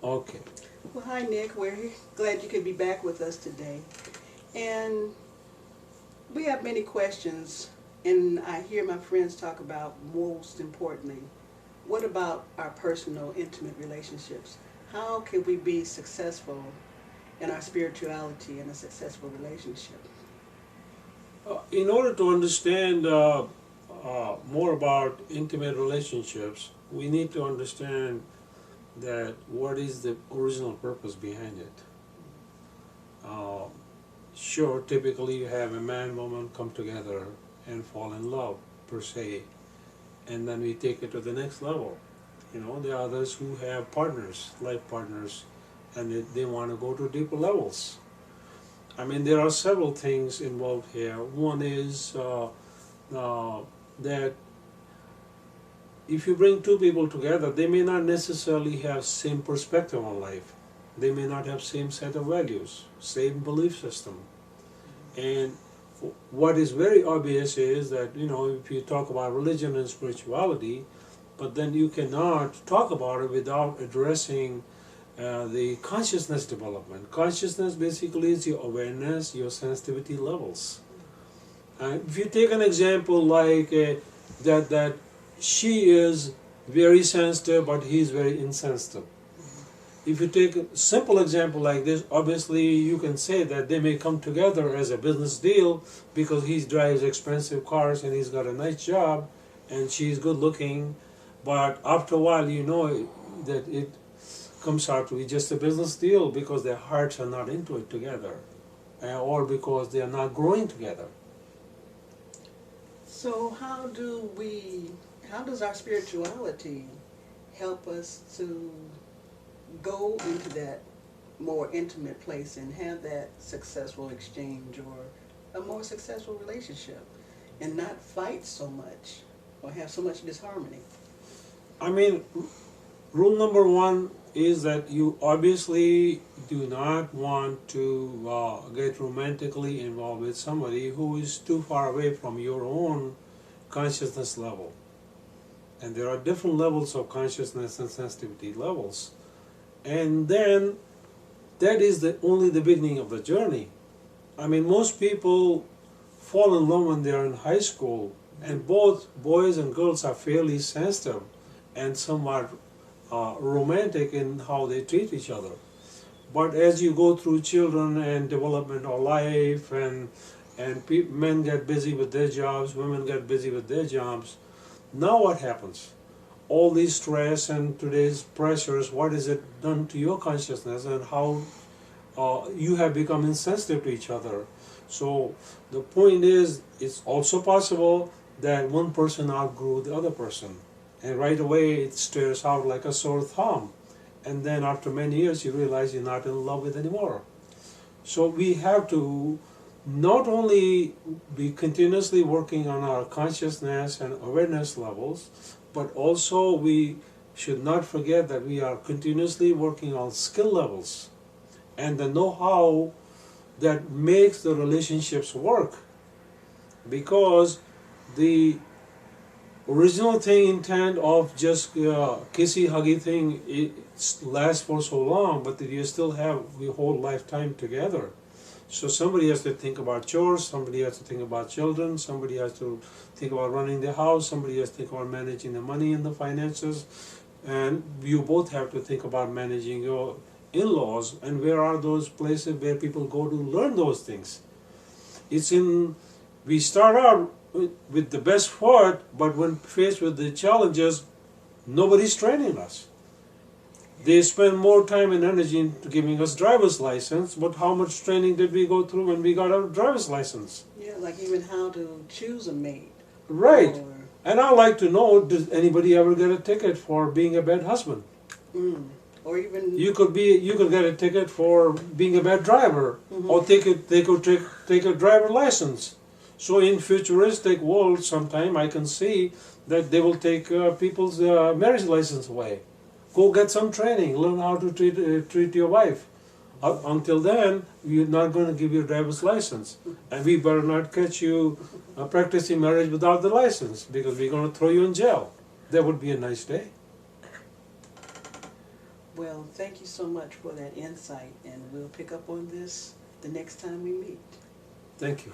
Okay. Well, hi, Nick. We're glad you could be back with us today. And we have many questions, and I hear my friends talk about most importantly, what about our personal, intimate relationships? How can we be successful in our spirituality in a successful relationship? In order to understand more about intimate relationships, we need to understand that what is the original purpose behind it. Uh, sure, typically you have a man and woman come together and fall in love per se, and then we take it to the next level. You know, there are others who have partners, life partners, and they want to go to deeper levels. I mean, there are several things involved here. One is that if you bring two people together, they may not necessarily have same perspective on life. They may not have same set of values, same belief system. And what is very obvious is that, you know, if you talk about religion and spirituality, but then you cannot talk about it without addressing the consciousness development. Consciousness basically is your awareness, your sensitivity levels. If you take an example like that she is very sensitive but he is very insensitive. If you take a simple example like this, obviously you can say that they may come together as a business deal because he drives expensive cars and he's got a nice job and she's good looking, but after a while you know that it comes out to be just a business deal because their hearts are not into it together, or because they are not growing together. So how does our spirituality help us to go into that more intimate place and have that successful exchange or a more successful relationship and not fight so much or have so much disharmony? I mean, rule number one is that you obviously do not want to get romantically involved with somebody who is too far away from your own consciousness level. And there are different levels of consciousness and sensitivity levels. And then that is only the beginning of the journey. I mean, most people fall in love when they are in high school, and both boys and girls are fairly sensitive and somewhat romantic in how they treat each other. But as you go through children and development of life, and men get busy with their jobs, women get busy with their jobs, now what happens? All these stress and today's pressures, what has it done to your consciousness and how you have become insensitive to each other? So the point is, it's also possible that one person outgrew the other person, and right away it stares out like a sore thumb, and then after many years you realize you're not in love with anymore. So we have to not only be continuously working on our consciousness and awareness levels, but also we should not forget that we are continuously working on skill levels and the know-how that makes the relationships work. Because the original intent of just kissy huggy thing, it lasts for so long, but that you still have your whole lifetime together. So somebody has to think about chores, somebody has to think about children, somebody has to think about running the house, somebody has to think about managing the money and the finances, and you both have to think about managing your in-laws. And where are those places where people go to learn those things? We start out with the best foot, but when faced with the challenges, nobody's training us. They spend more time and energy into giving us driver's license, but how much training did we go through when we got our driver's license? Yeah, like even how to choose a mate. Right. Or, And I'd like to know, did anybody ever get a ticket for being a bad husband? or even You could get a ticket for being a bad driver, or they could take a driver license. So in futuristic world, sometime I can see that they will take people's marriage license away. Go get some training, learn how to treat your wife. Until then, we're not going to give you a driver's license. And we better not catch you practicing marriage without the license, because we're going to throw you in jail. That would be a nice day. Well, thank you so much for that insight, and we'll pick up on this the next time we meet. Thank you.